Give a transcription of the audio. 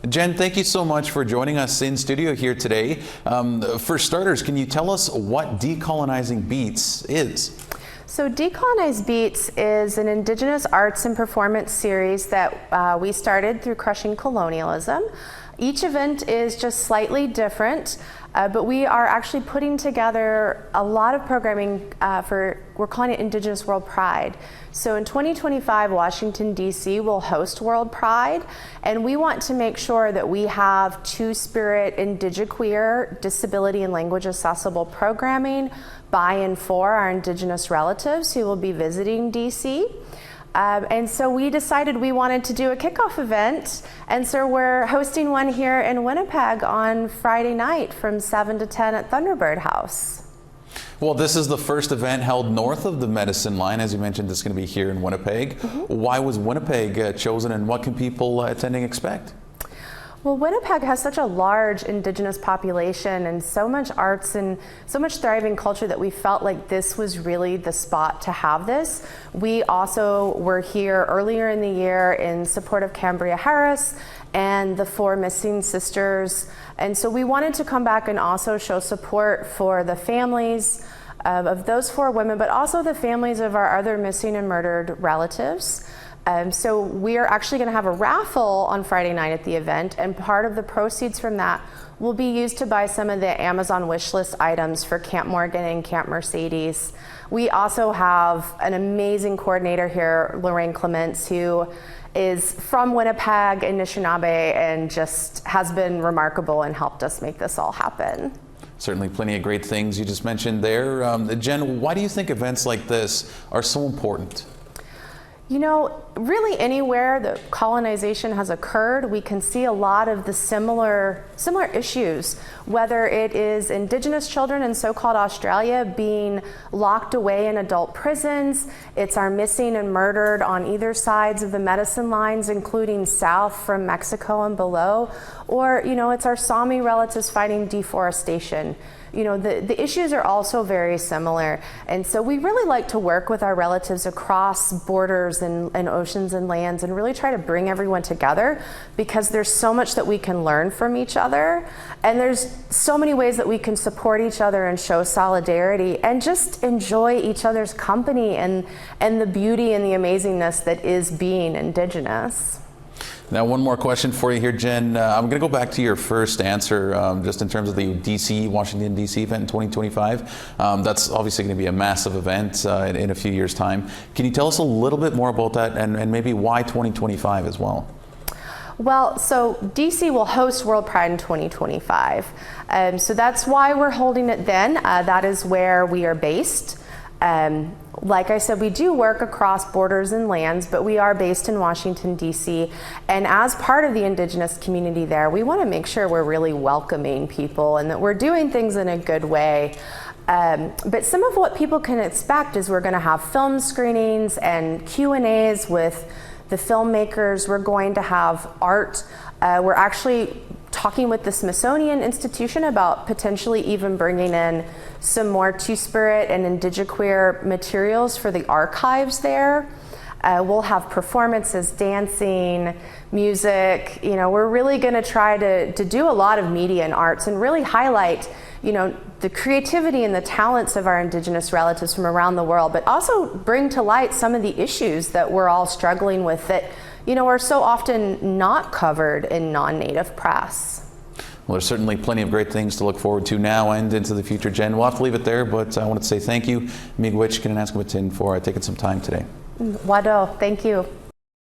Jen, thank you so much for joining us in studio here today. For starters, can you tell us what Decolonizing Beatz is? So Decolonized Beatz is an Indigenous arts and performance series that we started through Crushing Colonialism. Each event is just slightly different, but we are actually putting together a lot of programming we're calling it Indigenous World Pride. So in 2025, Washington, D.C. will host World Pride, and we want to make sure that we have Two-Spirit, Indigiqueer, disability and language accessible programming by and for our Indigenous relatives who will be visiting D.C. And so we decided we wanted to do a kickoff event, and so we're hosting one here in Winnipeg on Friday night from 7 to 10 at Thunderbird House. Well, this is the first event held north of the Medicine Line. As you mentioned, it's going to be here in Winnipeg. Why was Winnipeg chosen, and what can people attending expect? Well, Winnipeg has such a large Indigenous population and so much arts and so much thriving culture that we felt like this was really the spot to have this. We also were here earlier in the year in support of Cambria Harris and the 4 missing sisters. And so we wanted to come back and also show support for the families of those 4 women, but also the families of our other missing and murdered relatives. So we are actually going to have a raffle on Friday night at the event, and part of the proceeds from that will be used to buy some of the Amazon wish list items for Camp Morgan and Camp Mercedes. We also have an amazing coordinator here, Lorraine Clements, who is from Winnipeg and Anishinaabe and just has been remarkable and helped us make this all happen. Certainly plenty of great things you just mentioned there. Jen, why do you think events like this are so important? You know, really anywhere that colonization has occurred, we can see a lot of the similar issues, whether it is Indigenous children in so-called Australia being locked away in adult prisons, it's our missing and murdered on either sides of the medicine lines, including south from Mexico and below, or, you know, it's our Sami relatives fighting deforestation. You know, the issues are also very similar. And so we really like to work with our relatives across borders and oceans and lands and really try to bring everyone together, because there's so much that we can learn from each other. And there's so many ways that we can support each other and show solidarity and just enjoy each other's company and the beauty and the amazingness that is being Indigenous. Now, one more question for you here, Jen. I'm going to go back to your first answer, just in terms of the Washington, D.C. event in 2025. That's obviously going to be a massive event in a few years' time. Can you tell us a little bit more about that and maybe why 2025 as well? Well, so DC will host World Pride in 2025. So that's why we're holding it then. That is where we are based. Like I said, we do work across borders and lands, but we are based in Washington, D.C. And as part of the Indigenous community there, we want to make sure we're really welcoming people and that we're doing things in a good way. But some of what people can expect is we're going to have film screenings and Q&As with the filmmakers. We're going to have art. We're actually talking with the Smithsonian Institution about potentially even bringing in some more Two-Spirit and Indigiqueer materials for the archives there. We'll have performances, dancing, music. You know, we're really going to try to do a lot of media and arts and really highlight, you know, the creativity and the talents of our Indigenous relatives from around the world, but also bring to light some of the issues that we're all struggling with that, you know, are so often not covered in non-Native press. Well, there's certainly plenty of great things to look forward to now and into the future, Jen. We'll have to leave it there, but I wanted to say thank you, Miigwech Kinanaskamatin, for taking some time today. Wado, thank you.